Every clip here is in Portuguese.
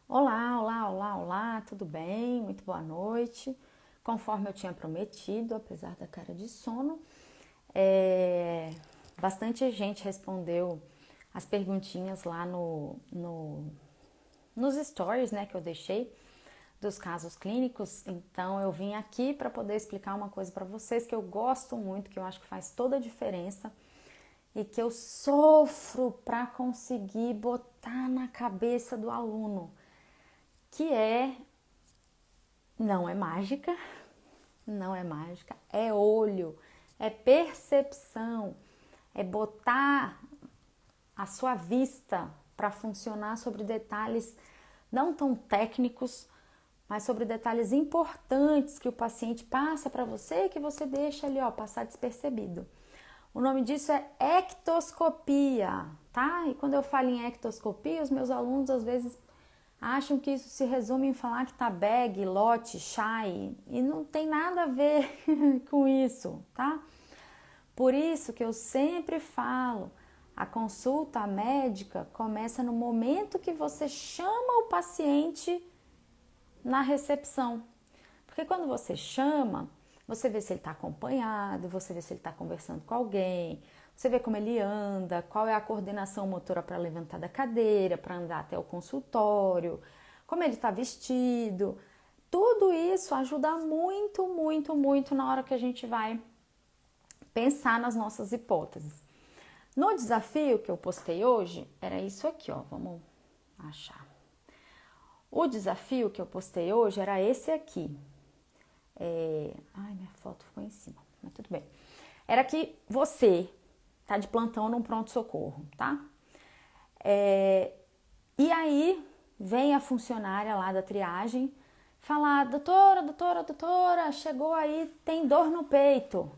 Olá, olá, olá, olá, tudo bem? Muito boa noite. Conforme eu tinha prometido, apesar da cara de sono, bastante gente respondeu as perguntinhas lá nos stories, né, que eu deixei dos casos clínicos. Então eu vim aqui para poder explicar uma coisa para vocês que eu gosto muito, que eu acho que faz toda a diferença e que eu sofro para conseguir botar na cabeça do aluno, que não é mágica, não é mágica, é olho, é percepção, é botar a sua vista para funcionar sobre detalhes não tão técnicos, mas sobre detalhes importantes que o paciente passa para você e que você deixa ali, ó, passar despercebido. O nome disso é ectoscopia, tá? E quando eu falo em ectoscopia, os meus alunos às vezes acham que isso se resume em falar que tá bag, lote, chai, e não tem nada a ver com isso, tá? Por isso que eu sempre falo, a consulta médica começa no momento que você chama o paciente na recepção. Porque quando você chama, você vê se ele está acompanhado, você vê se ele está conversando com alguém, você vê como ele anda, qual é a coordenação motora para levantar da cadeira, para andar até o consultório, como ele está vestido. Tudo isso ajuda muito, muito, muito na hora que a gente vai pensar nas nossas hipóteses. No desafio que eu postei hoje, era isso aqui, ó, vamos achar. O desafio que eu postei hoje era esse aqui. Ai, minha foto ficou em cima, mas tudo bem. Era que você tá de plantão num pronto-socorro, tá? E aí vem a funcionária lá da triagem falar: doutora, chegou aí, tem dor no peito.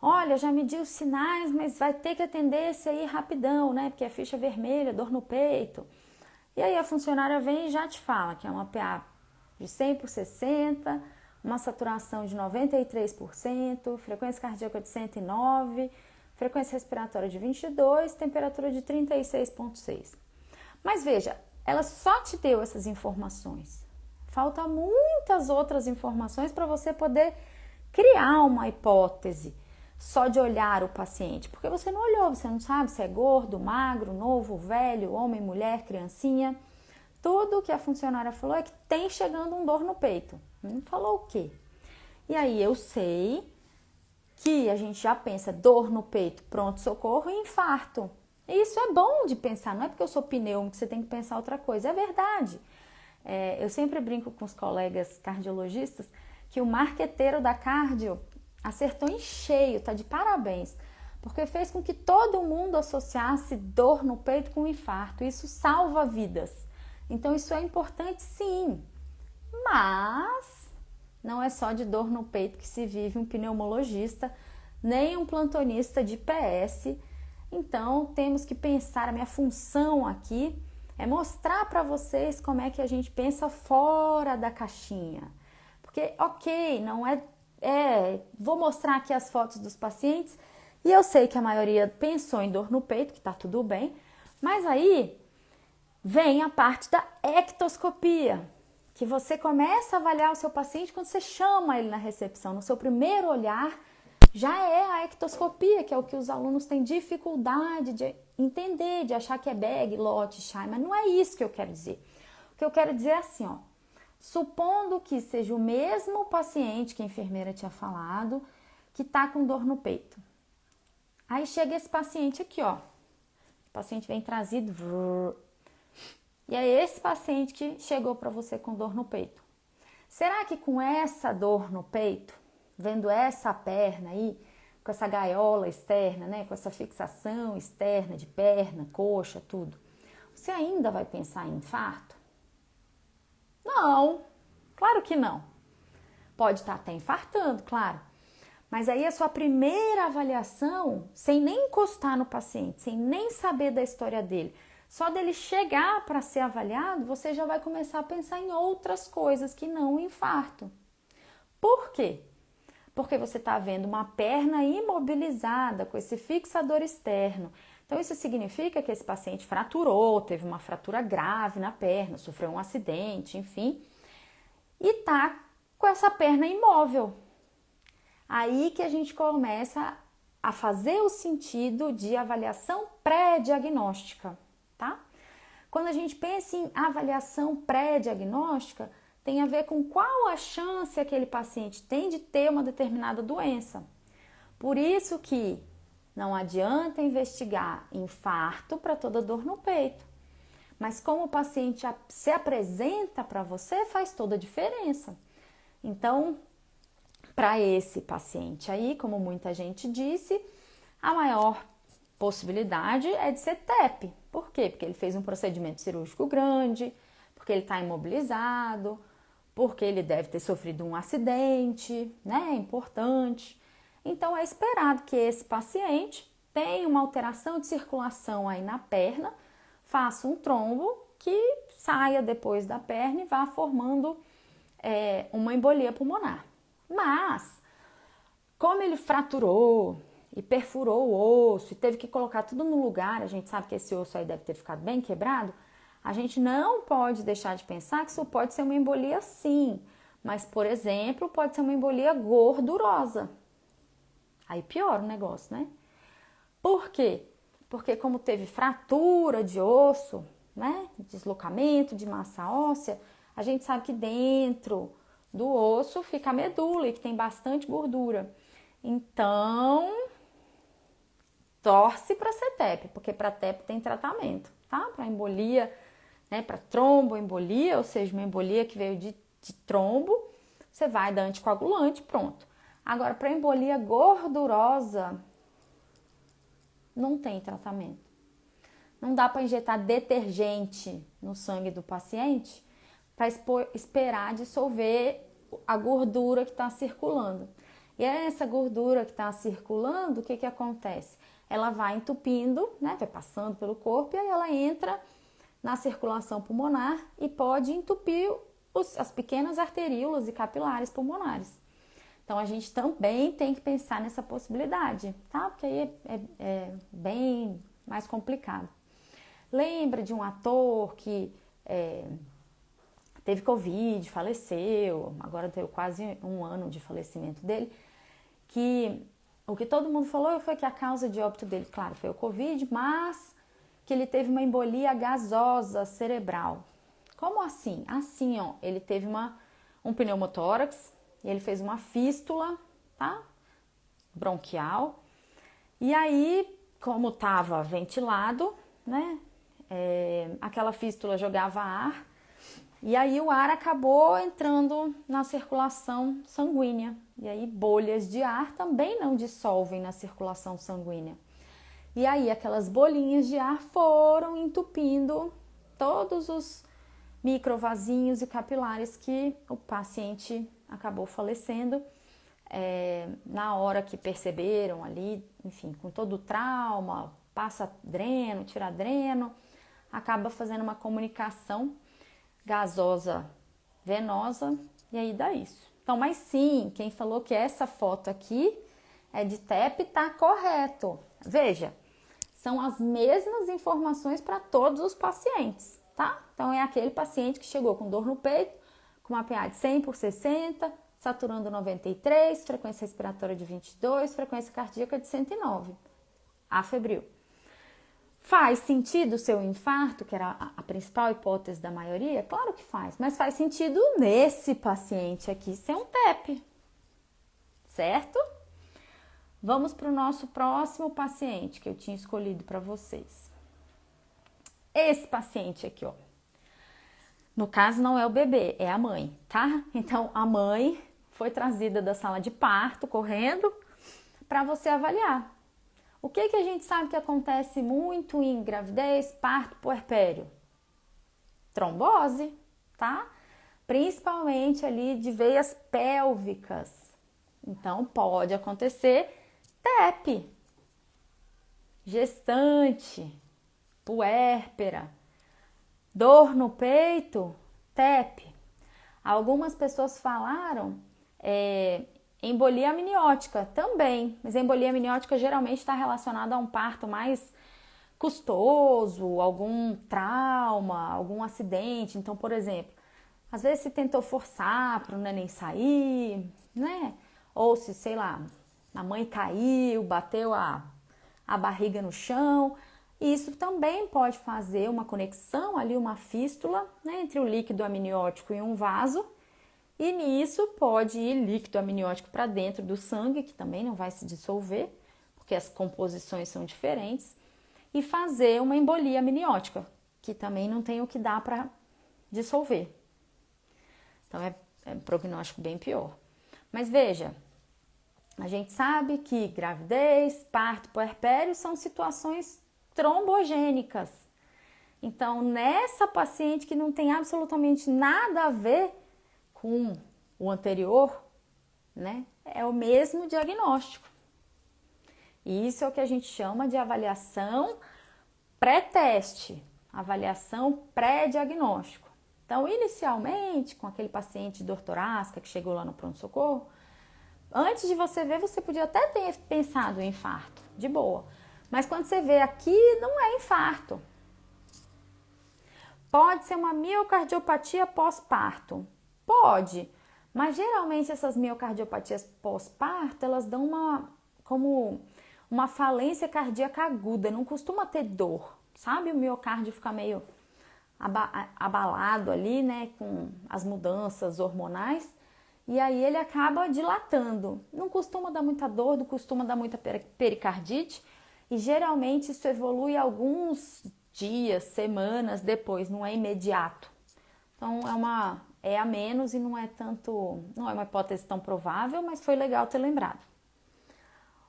Olha, já mediu os sinais, mas vai ter que atender esse aí rapidão, né? Porque é ficha vermelha, dor no peito. E aí a funcionária vem e já te fala que é uma PA de 100 por 60, uma saturação de 93%, frequência cardíaca de 109, frequência respiratória de 22, temperatura de 36,6. Mas veja, ela só te deu essas informações. Falta muitas outras informações para você poder criar uma hipótese só de olhar o paciente, porque você não olhou, você não sabe se é gordo, magro, novo, velho, homem, mulher, criancinha. Tudo que a funcionária falou é que tem chegando um dor no peito. Não falou o quê? E aí eu sei que a gente já pensa dor no peito, pronto-socorro e infarto. E isso é bom de pensar, não é porque eu sou pneumo que você tem que pensar outra coisa, é verdade. Eu sempre brinco com os colegas cardiologistas que o marqueteiro da cardio acertou em cheio, tá de parabéns, porque fez com que todo mundo associasse dor no peito com infarto. Isso salva vidas. Então isso é importante sim, mas não é só de dor no peito que se vive um pneumologista, nem um plantonista de PS. Então temos que pensar, a minha função aqui é mostrar para vocês como é que a gente pensa fora da caixinha. Porque, ok, não vou mostrar aqui as fotos dos pacientes e eu sei que a maioria pensou em dor no peito, que tá tudo bem, mas aí vem a parte da ectoscopia, que você começa a avaliar o seu paciente quando você chama ele na recepção. No seu primeiro olhar, já é a ectoscopia, que é o que os alunos têm dificuldade de entender, de achar que é bag, lote, chai, mas não é isso que eu quero dizer. O que eu quero dizer é assim, ó, supondo que seja o mesmo paciente que a enfermeira tinha falado, que tá com dor no peito. Aí chega esse paciente aqui, ó. O paciente vem trazido, e é esse paciente que chegou para você com dor no peito. Será que com essa dor no peito, vendo essa perna aí, com essa gaiola externa, né, com essa fixação externa de perna, coxa, tudo, você ainda vai pensar em infarto? Não, claro que não. Pode estar até infartando, claro. Mas aí a sua primeira avaliação, sem nem encostar no paciente, sem nem saber da história dele, só dele chegar para ser avaliado, você já vai começar a pensar em outras coisas que não o infarto. Por quê? Porque você está vendo uma perna imobilizada com esse fixador externo, Então, isso significa que esse paciente fraturou, teve uma fratura grave na perna, sofreu um acidente, enfim, e tá com essa perna imóvel. Aí que a gente começa a fazer o sentido de avaliação pré-diagnóstica, tá? Quando a gente pensa em avaliação pré-diagnóstica, tem a ver com qual a chance aquele paciente tem de ter uma determinada doença. Por isso que não adianta investigar infarto para toda dor no peito. Mas como o paciente se apresenta para você, faz toda a diferença. Então, para esse paciente aí, como muita gente disse, a maior possibilidade é de ser TEP. Por quê? Porque ele fez um procedimento cirúrgico grande, porque ele está imobilizado, porque ele deve ter sofrido um acidente, né? Importante. Então, é esperado que esse paciente tenha uma alteração de circulação aí na perna, faça um trombo que saia depois da perna e vá formando uma embolia pulmonar. Mas, como ele fraturou e perfurou o osso e teve que colocar tudo no lugar, a gente sabe que esse osso aí deve ter ficado bem quebrado, a gente não pode deixar de pensar que isso pode ser uma embolia sim, mas, por exemplo, pode ser uma embolia gordurosa. Aí piora o negócio, né? Por quê? Porque como teve fratura de osso, né? Deslocamento de massa óssea, a gente sabe que dentro do osso fica a medula e que tem bastante gordura. Então, torce para ser TEP, porque para TEP tem tratamento, tá? Para embolia, né? Para tromboembolia, ou seja, uma embolia que veio de trombo, você vai dar anticoagulante, pronto. Agora, para embolia gordurosa, não tem tratamento. Não dá para injetar detergente no sangue do paciente para esperar dissolver a gordura que está circulando. E essa gordura que está circulando, o que acontece? Ela vai entupindo, né? Vai passando pelo corpo e aí ela entra na circulação pulmonar e pode entupir as pequenas arteríolas e capilares pulmonares. Então, a gente também tem que pensar nessa possibilidade, tá? Porque aí é bem mais complicado. Lembra de um ator que teve Covid, faleceu, agora deu quase 1 ano de falecimento dele, que o que todo mundo falou foi que a causa de óbito dele, claro, foi o Covid, mas que ele teve uma embolia gasosa cerebral. Como assim? Assim, ó, ele teve um pneumotórax, ele fez uma fístula, tá? Bronquial. E aí, como estava ventilado, né? Aquela fístula jogava ar. E aí o ar acabou entrando na circulação sanguínea. E aí bolhas de ar também não dissolvem na circulação sanguínea. E aí aquelas bolinhas de ar foram entupindo todos os microvasinhos e capilares que o paciente acabou falecendo na hora que perceberam ali, enfim, com todo o trauma, passa dreno, tira dreno, acaba fazendo uma comunicação gasosa venosa e aí dá isso. Então, mas sim, quem falou que essa foto aqui é de TEP tá correto. Veja, são as mesmas informações para todos os pacientes, tá? Então, é aquele paciente que chegou com dor no peito, com uma PA de 100 por 60, saturando 93, frequência respiratória de 22, frequência cardíaca de 109, afebril. Faz sentido o seu infarto, que era a principal hipótese da maioria? Claro que faz, mas faz sentido nesse paciente aqui ser um TEP, certo? Vamos para o nosso próximo paciente que eu tinha escolhido para vocês. Esse paciente aqui, ó. No caso, não é o bebê, é a mãe, tá? Então, a mãe foi trazida da sala de parto, correndo, para você avaliar. O que a gente sabe que acontece muito em gravidez, parto, puerpério? Trombose, tá? Principalmente ali de veias pélvicas. Então, pode acontecer TEP, gestante, puérpera, dor no peito, TEP. Algumas pessoas falaram embolia amniótica também, mas a embolia amniótica geralmente está relacionada a um parto mais custoso, algum trauma, algum acidente. Então, por exemplo, às vezes se tentou forçar para o neném sair, né? Ou se, sei lá, a mãe caiu, bateu a barriga no chão. Isso também pode fazer uma conexão ali, uma fístula, né, entre o líquido amniótico e um vaso. E nisso pode ir líquido amniótico para dentro do sangue, que também não vai se dissolver, porque as composições são diferentes, e fazer uma embolia amniótica, que também não tem o que dar para dissolver. Então é um prognóstico bem pior. Mas veja, a gente sabe que gravidez, parto, puerpério são situações trombogênicas. Então, nessa paciente que não tem absolutamente nada a ver com o anterior, né, é o mesmo diagnóstico. E isso é o que a gente chama de avaliação pré-teste, avaliação pré-diagnóstico. Então, inicialmente, com aquele paciente de dor torácica que chegou lá no pronto-socorro, antes de você ver, você podia até ter pensado em infarto, de boa. Mas quando você vê aqui, não é infarto. Pode ser uma miocardiopatia pós-parto. Pode, mas geralmente essas miocardiopatias pós-parto, elas dão como uma falência cardíaca aguda, não costuma ter dor, sabe? O miocárdio fica meio abalado ali, né, com as mudanças hormonais, e aí ele acaba dilatando. Não costuma dar muita dor, não costuma dar muita pericardite, e geralmente isso evolui alguns dias, semanas depois, não é imediato. Então é a menos e não é uma hipótese tão provável, mas foi legal ter lembrado.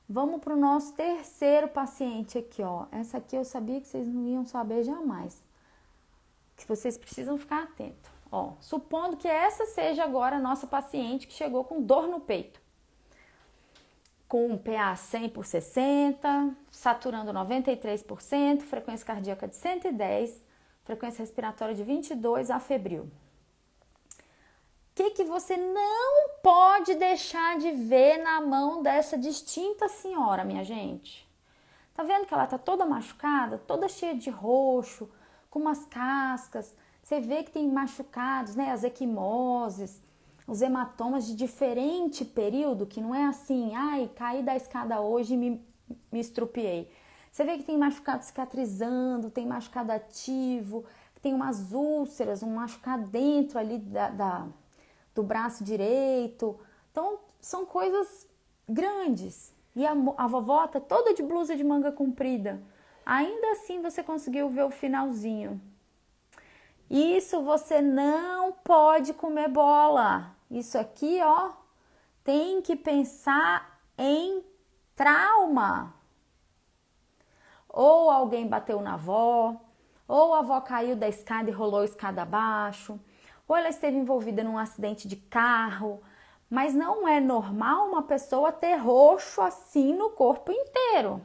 Vamos para o nosso terceiro paciente aqui, ó. Essa aqui eu sabia que vocês não iam saber jamais, que vocês precisam ficar atentos. Ó, supondo que essa seja agora a nossa paciente que chegou com dor no peito, com um PA 100/60, saturando 93%, frequência cardíaca de 110, frequência respiratória de 22, afebril. O que você não pode deixar de ver na mão dessa distinta senhora, minha gente? Tá vendo que ela tá toda machucada, toda cheia de roxo, com umas cascas? Você vê que tem machucados, né? As equimoses, os hematomas de diferente período, que não é assim, ai, caí da escada hoje e me estrupiei. Você vê que tem machucado cicatrizando, tem machucado ativo, tem umas úlceras, um machucado dentro ali do braço direito. Então, são coisas grandes. E a vovó tá toda de blusa de manga comprida. Ainda assim, você conseguiu ver o finalzinho. Isso você não pode comer bola. Isso aqui, ó, tem que pensar em trauma. Ou alguém bateu na avó, ou a avó caiu da escada e rolou a escada abaixo, ou ela esteve envolvida num acidente de carro. Mas não é normal uma pessoa ter roxo assim no corpo inteiro.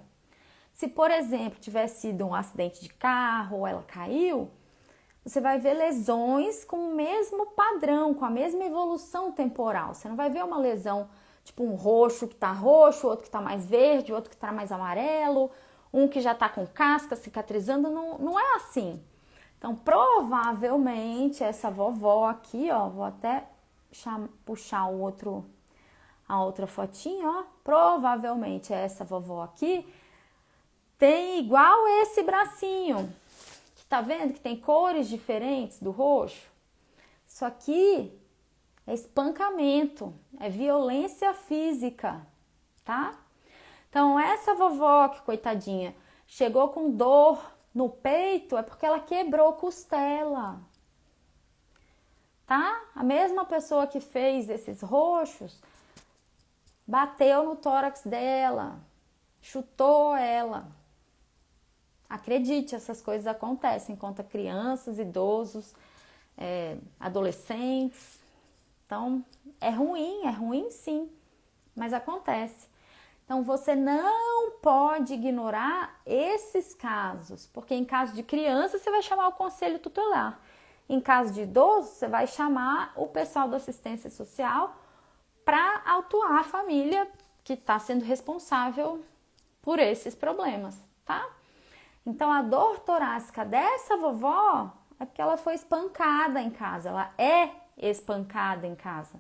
Se, por exemplo, tivesse sido um acidente de carro ou ela caiu, você vai ver lesões com o mesmo padrão, com a mesma evolução temporal. Você não vai ver uma lesão, tipo um roxo que tá roxo, outro que tá mais verde, outro que tá mais amarelo, um que já tá com casca, cicatrizando, não é assim. Então, provavelmente, essa vovó aqui, ó, vou até puxar a outra fotinha, ó, provavelmente essa vovó aqui tem igual esse bracinho. Tá vendo que tem cores diferentes do roxo? Isso aqui é espancamento, é violência física, tá? Então, essa vovó que, coitadinha, chegou com dor no peito, é porque ela quebrou costela, tá? A mesma pessoa que fez esses roxos bateu no tórax dela, chutou ela. Acredite, essas coisas acontecem contra crianças, idosos, adolescentes. Então, é ruim sim, mas acontece. Então, você não pode ignorar esses casos, porque em caso de criança, você vai chamar o conselho tutelar. Em caso de idoso, você vai chamar o pessoal da assistência social para autuar a família que está sendo responsável por esses problemas, tá? Então, a dor torácica dessa vovó é porque ela foi espancada em casa, ela é espancada em casa.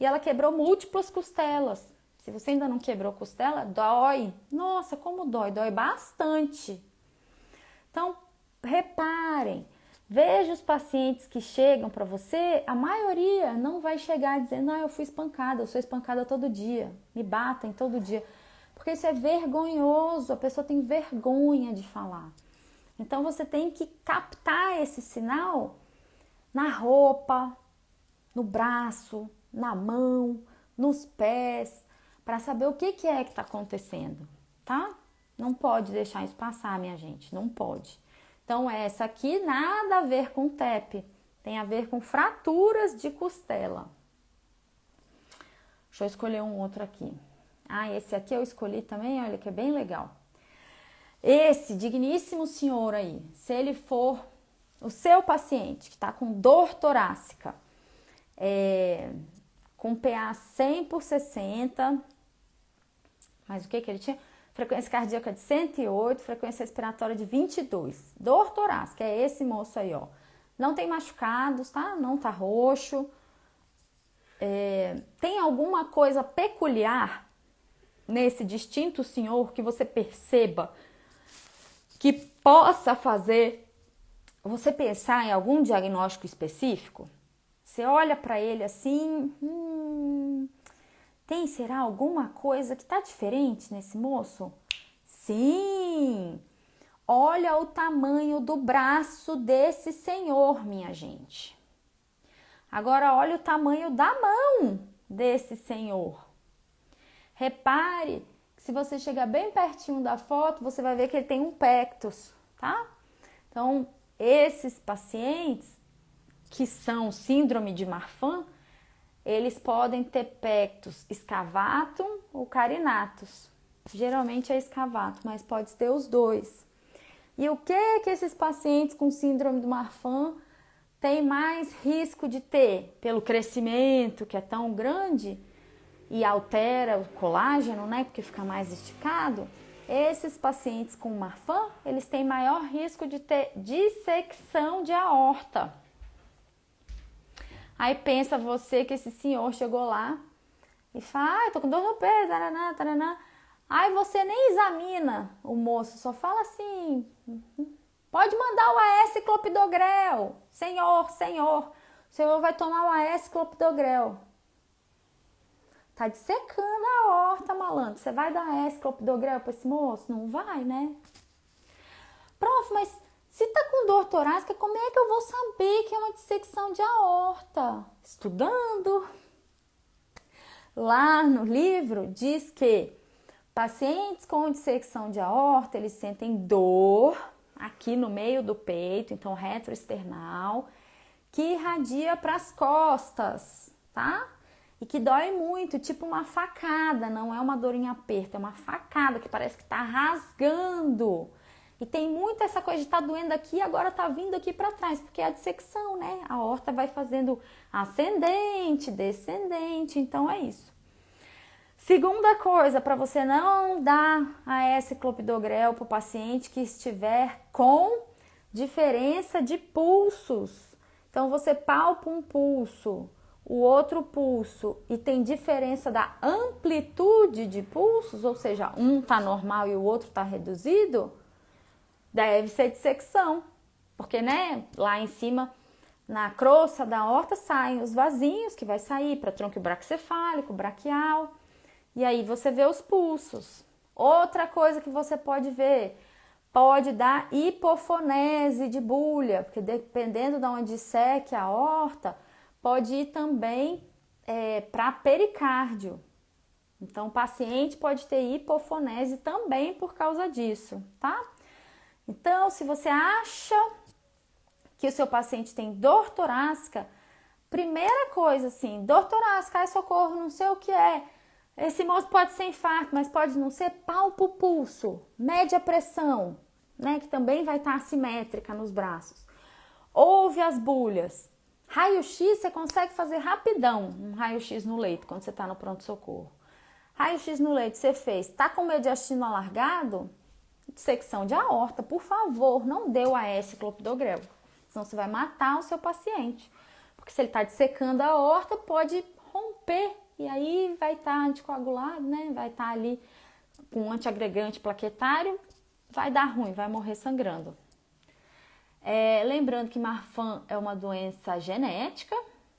E ela quebrou múltiplas costelas. Se você ainda não quebrou costela, dói. Nossa, como dói? Dói bastante. Então, reparem, veja os pacientes que chegam para você, a maioria não vai chegar dizendo, eu fui espancada, eu sou espancada todo dia, me batem todo dia. Porque isso é vergonhoso, a pessoa tem vergonha de falar. Então, você tem que captar esse sinal na roupa, no braço, na mão, nos pés, para saber o que é que está acontecendo, tá? Não pode deixar isso passar, minha gente, não pode. Então, essa aqui nada a ver com TEP, tem a ver com fraturas de costela. Deixa eu escolher um outro aqui. Esse aqui eu escolhi também, olha que é bem legal. Esse digníssimo senhor aí, se ele for o seu paciente que está com dor torácica, com PA 100/60, mas o que ele tinha? Frequência cardíaca de 108, frequência respiratória de 22. Dor torácica, é esse moço aí, ó. Não tem machucados, tá? Não tá roxo. Tem alguma coisa peculiar nesse distinto senhor que você perceba que possa fazer você pensar em algum diagnóstico específico? Você olha para ele assim, será alguma coisa que tá diferente nesse moço? Sim! Olha o tamanho do braço desse senhor, minha gente. Agora olha o tamanho da mão desse senhor. Repare que se você chegar bem pertinho da foto, você vai ver que ele tem um pectus, tá? Então, esses pacientes que são síndrome de Marfan, eles podem ter pectus excavatum ou carinatus. Geralmente é excavatum, mas pode ter os dois. E o que esses pacientes com síndrome do Marfan têm mais risco de ter? Pelo crescimento que é tão grande e altera o colágeno, né? Porque fica mais esticado. Esses pacientes com Marfan, eles têm maior risco de ter dissecção de aorta. Aí pensa você que esse senhor chegou lá e fala, tô com dor no pé, taraná, taraná. Aí você nem examina o moço, só fala assim, pode mandar o AS clopidogrel, senhor, o senhor vai tomar o AS clopidogrel. Tá dissecando a aorta, malandro, você vai dar AS clopidogrel pra esse moço? Não vai, né? Prof, mas se tá com dor torácica, como é que eu vou saber que é uma dissecção de aorta? Estudando. Lá no livro diz que pacientes com dissecção de aorta, eles sentem dor aqui no meio do peito, então retroesternal, que irradia para as costas, tá? E que dói muito, tipo uma facada, não é uma dor em aperto, é uma facada que parece que tá rasgando. E tem muito essa coisa de tá doendo aqui e agora tá vindo aqui para trás, porque é a dissecção, né? A aorta vai fazendo ascendente, descendente, então é isso. Segunda coisa, para você não dar AS clopidogrel para o paciente que estiver com diferença de pulsos. Então, você palpa um pulso, o outro pulso, e tem diferença da amplitude de pulsos, ou seja, um tá normal e o outro tá reduzido, deve ser dissecção, porque, né, lá em cima, na crosta da aorta, saem os vasinhos que vai sair para tronco braquicefálico, braquial, e aí você vê os pulsos. Outra coisa que você pode ver, pode dar hipofonese de bulha, porque dependendo de onde seque a aorta, pode ir também para pericárdio. Então, o paciente pode ter hipofonese também por causa disso, tá? Então, se você acha que o seu paciente tem dor torácica, primeira coisa assim, dor torácica, ai socorro, não sei o que é. Esse moço pode ser infarto, mas pode não ser, palpa o pulso, mede a pressão, né, que também vai estar assimétrica nos braços. Ouve as bulhas. Raio-X você consegue fazer rapidão, um raio-X no leito, quando você está no pronto-socorro. Raio-X no leito você fez, tá com o mediastino alargado? dissecção de aorta, por favor, não dê o AS clopidogrel, senão você vai matar o seu paciente. Porque se ele está dissecando a aorta, pode romper e aí vai estar anticoagulado, né? Vai estar ali com antiagregante plaquetário, vai dar ruim, vai morrer sangrando. Lembrando que Marfan é uma doença genética,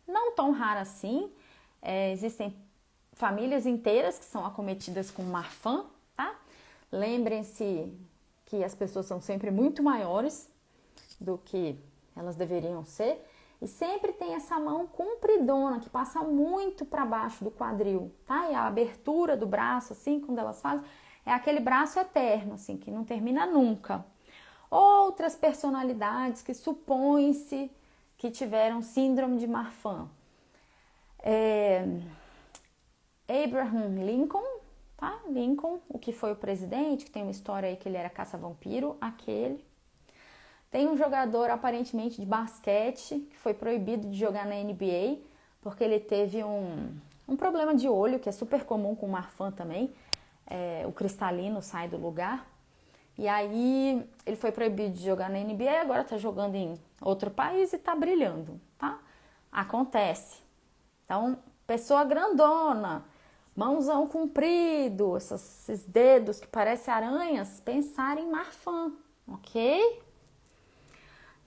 não tão rara assim. Existem famílias inteiras que são acometidas com Marfan, tá? Lembrem-se que as pessoas são sempre muito maiores do que elas deveriam ser. E sempre tem essa mão compridona que passa muito para baixo do quadril, tá? E a abertura do braço, assim, quando elas fazem, é aquele braço eterno, assim, que não termina nunca. Outras personalidades que supõe-se que tiveram síndrome de Marfan. Abraham Lincoln, tá? Lincoln, o que foi o presidente, que tem uma história aí que ele era caça-vampiro, aquele. Tem um jogador aparentemente de basquete que foi proibido de jogar na NBA porque ele teve um problema de olho, que é super comum com o Marfan também. O cristalino sai do lugar. E aí ele foi proibido de jogar na NBA e agora tá jogando em outro país e tá brilhando, tá? Acontece. Então, pessoa grandona, mãozão comprido, esses dedos que parecem aranhas, pensar em Marfan, ok?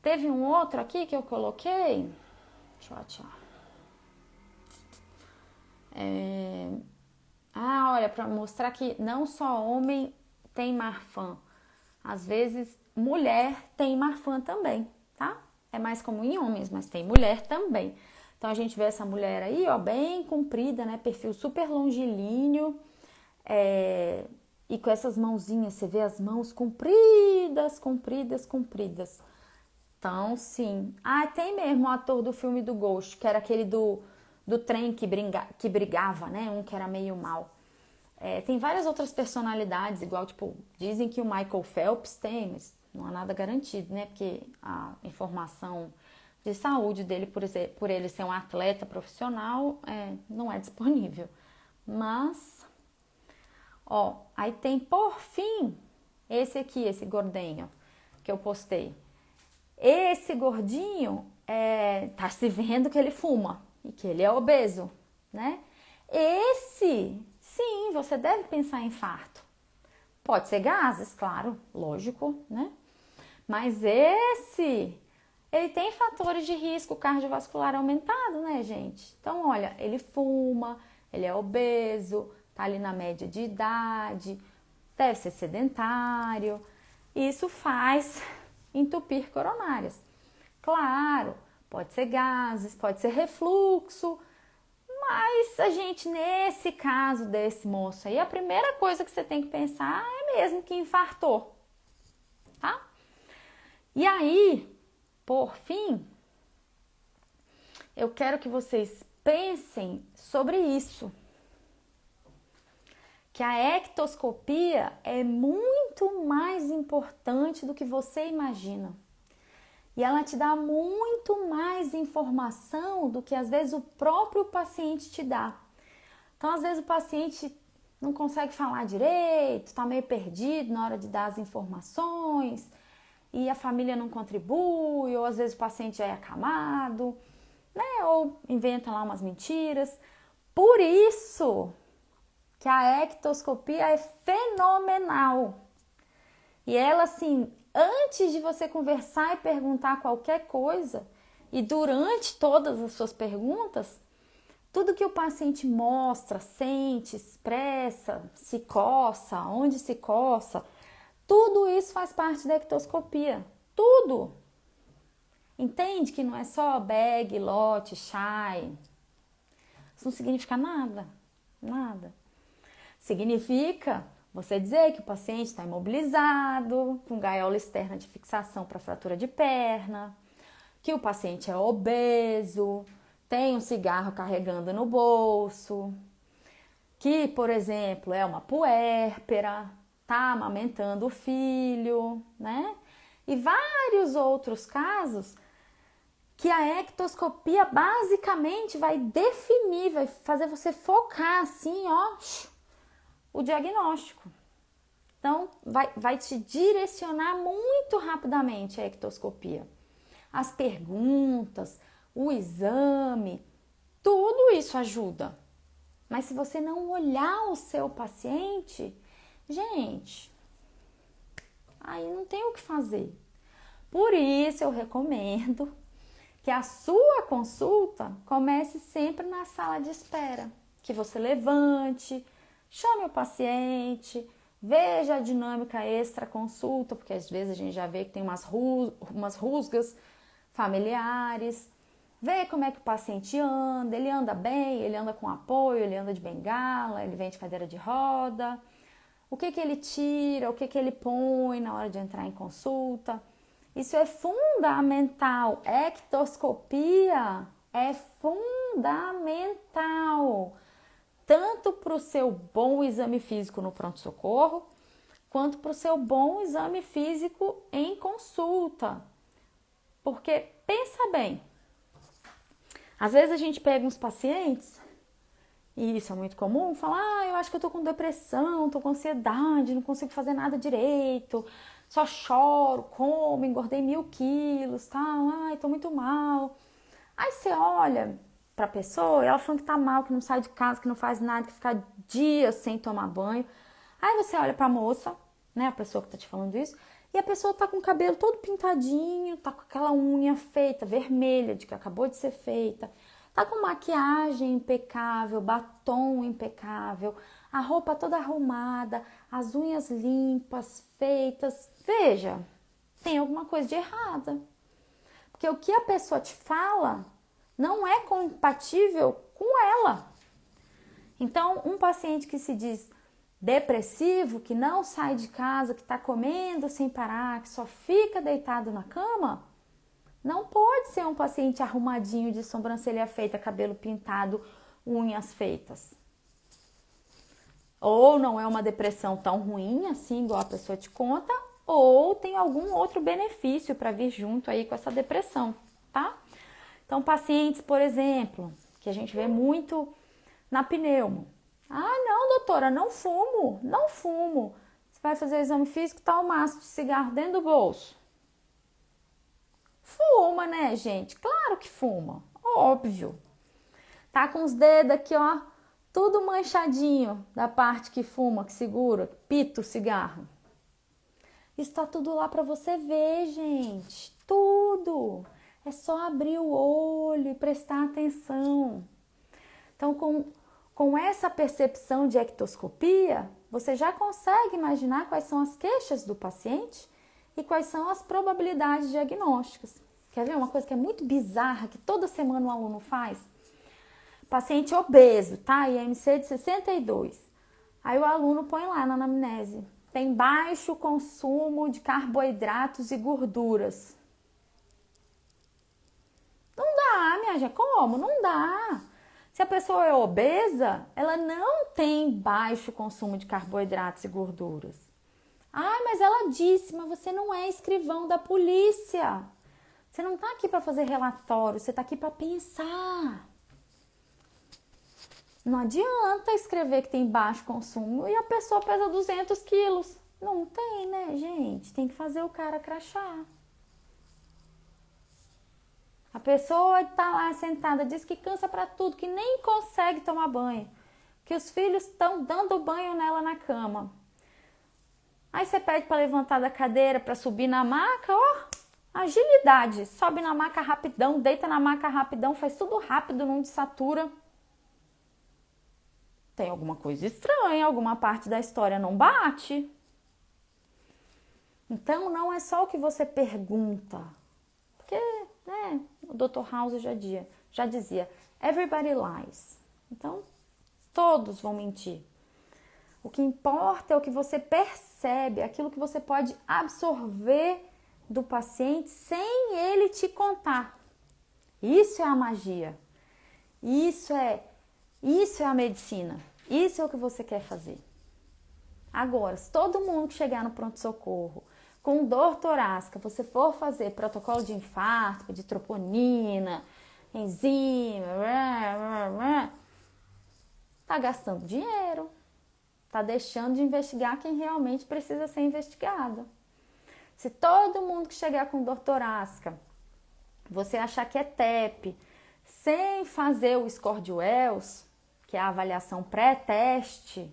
Teve um outro aqui que eu coloquei. Deixa eu atirar. Olha, para mostrar que não só homem tem Marfan. Às vezes, mulher tem Marfan também, tá? É mais comum em homens, mas tem mulher também. Então, a gente vê essa mulher aí, ó, bem comprida, né? Perfil super longilíneo. E com essas mãozinhas, você vê as mãos compridas, compridas, compridas. Então, sim. Tem mesmo o ator do filme do Ghost, que era aquele do trem que brigava, né? Um que era meio mal. Tem várias outras personalidades, igual, tipo, dizem que o Michael Phelps tem, mas não há nada garantido, né? Porque a informação de saúde dele, por ele ser um atleta profissional, não é disponível. Mas, aí tem, por fim, esse aqui, esse gordinho que eu postei. Esse gordinho tá se vendo que ele fuma e que ele é obeso, né? Sim, você deve pensar em infarto. Pode ser gases, claro, lógico, né? Mas ele tem fatores de risco cardiovascular aumentado, né, gente? Então, olha, ele fuma, ele é obeso, tá ali na média de idade, deve ser sedentário. Isso faz entupir coronárias. Claro, pode ser gases, pode ser refluxo, mas a gente, nesse caso desse moço aí, a primeira coisa que você tem que pensar é mesmo que infartou, tá? E aí, por fim, eu quero que vocês pensem sobre isso. Que a ectoscopia é muito mais importante do que você imagina. E ela te dá muito mais informação do que às vezes o próprio paciente te dá. Então, às vezes o paciente não consegue falar direito, está meio perdido na hora de dar as informações, e a família não contribui, ou às vezes o paciente é acamado, né? Ou inventa lá umas mentiras. Por isso que a ectoscopia é fenomenal. E ela, assim, antes de você conversar e perguntar qualquer coisa, e durante todas as suas perguntas, tudo que o paciente mostra, sente, expressa, se coça, onde se coça, tudo isso faz parte da ectoscopia. Tudo! Entende que não é só bag, lote, shy. Isso não significa nada. Nada. Significa você dizer que o paciente está imobilizado, com gaiola externa de fixação para fratura de perna, que o paciente é obeso, tem um cigarro carregando no bolso, que, por exemplo, é uma puérpera, está amamentando o filho, né? E vários outros casos que a ectoscopia basicamente vai definir, vai fazer você focar assim, ó, o diagnóstico. Então, vai te direcionar muito rapidamente a ectoscopia. As perguntas, o exame, tudo isso ajuda. Mas se você não olhar o seu paciente, gente, aí não tem o que fazer. Por isso eu recomendo que a sua consulta comece sempre na sala de espera. Que você levante, chame o paciente, veja a dinâmica extra-consulta, porque às vezes a gente já vê que tem umas rusgas familiares. Vê como é que o paciente anda, ele anda bem, ele anda com apoio, ele anda de bengala, ele vem de cadeira de roda. O que ele tira, o que ele põe na hora de entrar em consulta. Isso é fundamental. Ectoscopia é fundamental. Tanto para o seu bom exame físico no pronto-socorro, quanto para o seu bom exame físico em consulta. Porque, pensa bem, às vezes a gente pega uns pacientes, e isso é muito comum, fala, eu acho que eu tô com depressão, tô com ansiedade, não consigo fazer nada direito, só choro, como, engordei 1000 quilos, tá? Ai, tô muito mal. Aí você olha pra pessoa, ela falando que tá mal, que não sai de casa, que não faz nada, que fica dias sem tomar banho. Aí você olha pra moça, né, a pessoa que tá te falando isso, e a pessoa tá com o cabelo todo pintadinho, tá com aquela unha feita, vermelha, de que acabou de ser feita, tá com maquiagem impecável, batom impecável, a roupa toda arrumada, as unhas limpas, feitas. Veja, tem alguma coisa de errada. Porque o que a pessoa te fala não é compatível com ela. Então, um paciente que se diz depressivo, que não sai de casa, que está comendo sem parar, que só fica deitado na cama, não pode ser um paciente arrumadinho, de sobrancelha feita, cabelo pintado, unhas feitas. Ou não é uma depressão tão ruim assim, igual a pessoa te conta, ou tem algum outro benefício para vir junto aí com essa depressão, tá? Então, pacientes, por exemplo, que a gente vê muito na pneumo. Ah, não, doutora, não fumo, não fumo. Você vai fazer o exame físico, tá o maço de cigarro dentro do bolso. Fuma, né, gente? Claro que fuma, óbvio. Tá com os dedos aqui, ó, tudo manchadinho da parte que fuma, que segura, pita o cigarro. Isso tá tudo lá para você ver, gente. Tudo. É só abrir o olho e prestar atenção. Então, com essa percepção de ectoscopia, você já consegue imaginar quais são as queixas do paciente e quais são as probabilidades diagnósticas. Quer ver uma coisa que é muito bizarra, que toda semana o aluno faz? Paciente obeso, tá? IMC de 62. Aí o aluno põe lá na anamnese: tem baixo consumo de carboidratos e gorduras. Não dá, minha gente. Como? Não dá. Se a pessoa é obesa, ela não tem baixo consumo de carboidratos e gorduras. Ah, mas ela disse, mas você não é escrivão da polícia. Você não está aqui para fazer relatório, você está aqui para pensar. Não adianta escrever que tem baixo consumo e a pessoa pesa 200 quilos. Não tem, né, gente? Tem que fazer o cara crachar. A pessoa está lá sentada, diz que cansa para tudo, que nem consegue tomar banho, que os filhos estão dando banho nela na cama. Aí você pede para levantar da cadeira, para subir na maca, ó, agilidade. Sobe na maca rapidão, deita na maca rapidão, faz tudo rápido, não desatura. Tem alguma coisa estranha, alguma parte da história não bate. Então, não é só o que você pergunta, porque, né, o Dr. House já dizia, everybody lies. Então, todos vão mentir. O que importa é o que você percebe, aquilo que você pode absorver do paciente sem ele te contar. Isso é a magia. Isso é a medicina. Isso é o que você quer fazer. Agora, se todo mundo que chegar no pronto-socorro com dor torácica, você for fazer protocolo de infarto, de troponina, enzima, tá gastando dinheiro. Tá deixando de investigar quem realmente precisa ser investigado. Se todo mundo que chegar com dor torácica, você achar que é TEP, sem fazer o score de Wells, que é a avaliação pré-teste,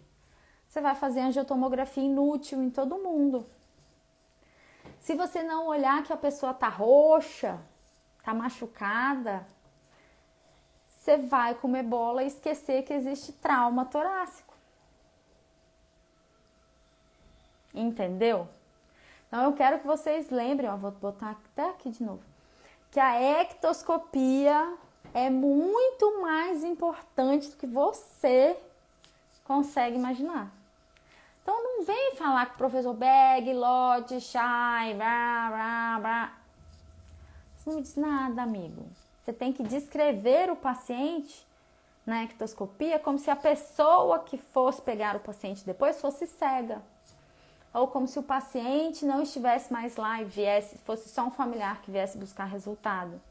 você vai fazer angiotomografia inútil em todo mundo. Se você não olhar que a pessoa tá roxa, tá machucada, você vai comer bola e esquecer que existe trauma torácico. Entendeu? Então eu quero que vocês lembrem, ó, vou botar até aqui de novo, que a ectoscopia é muito mais importante do que você consegue imaginar. Então não vem falar que o professor Beg, Lodge, Shai, blá, blá, blá. Isso não diz nada, amigo. Você tem que descrever o paciente na ectoscopia como se a pessoa que fosse pegar o paciente depois fosse cega. Ou como se o paciente não estivesse mais lá e viesse, fosse só um familiar que viesse buscar resultado.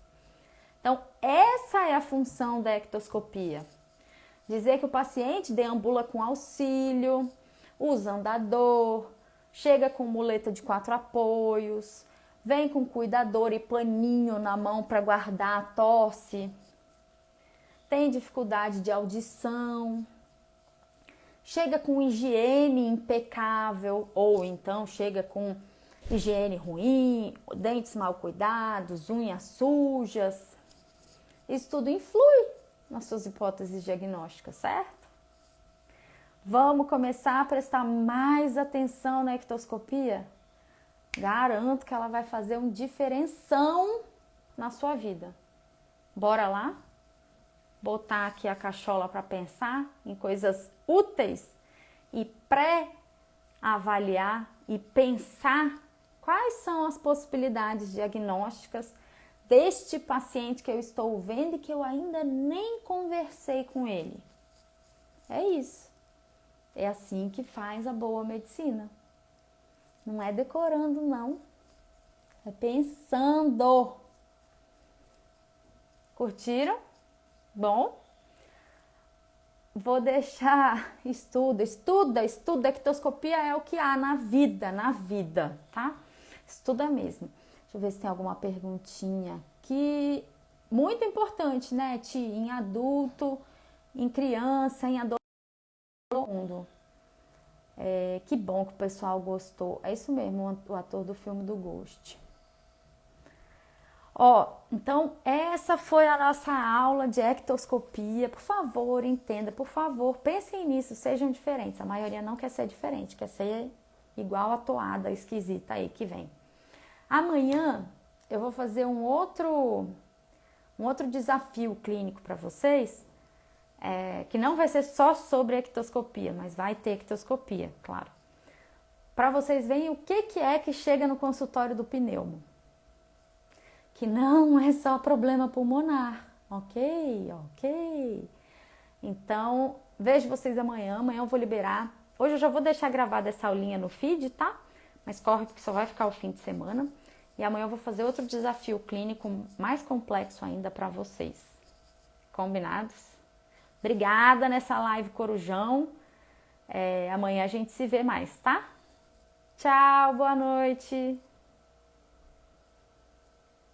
Então, essa é a função da ectoscopia. Dizer que o paciente deambula com auxílio, usa andador, chega com muleta de 4 apoios, vem com cuidador e paninho na mão para guardar a tosse, tem dificuldade de audição, chega com higiene impecável ou então chega com higiene ruim, dentes mal cuidados, unhas sujas. Isso tudo influi nas suas hipóteses diagnósticas, certo? Vamos começar a prestar mais atenção na ectoscopia? Garanto que ela vai fazer um diferenção na sua vida. Bora lá? Botar aqui a cachola para pensar em coisas úteis e pré-avaliar e pensar quais são as possibilidades diagnósticas deste paciente que eu estou vendo e que eu ainda nem conversei com ele. É isso. É assim que faz a boa medicina. Não é decorando, não. É pensando. Curtiram? Bom? Vou deixar... Estuda. Ectoscopia é o que há na vida, tá? Estuda mesmo. Deixa eu ver se tem alguma perguntinha que... Muito importante, né, Ti? Em adulto, em criança, em adolescente. Mundo. Que bom que o pessoal gostou. É isso mesmo, o ator do filme do Ghost. Então essa foi a nossa aula de ectoscopia. Por favor, entenda, por favor, pensem nisso, sejam diferentes. A maioria não quer ser diferente, quer ser igual a toada esquisita aí que vem. Amanhã eu vou fazer um outro desafio clínico para vocês. Que não vai ser só sobre ectoscopia, mas vai ter ectoscopia, claro. Para vocês verem o que é que chega no consultório do pneumo. Que não é só problema pulmonar, ok? Então, vejo vocês amanhã eu vou liberar. Hoje eu já vou deixar gravada essa aulinha no feed, tá? Mas corre porque só vai ficar o fim de semana. E amanhã eu vou fazer outro desafio clínico mais complexo ainda para vocês. Combinados? Obrigada nessa live Corujão. Amanhã a gente se vê mais, tá? Tchau, boa noite.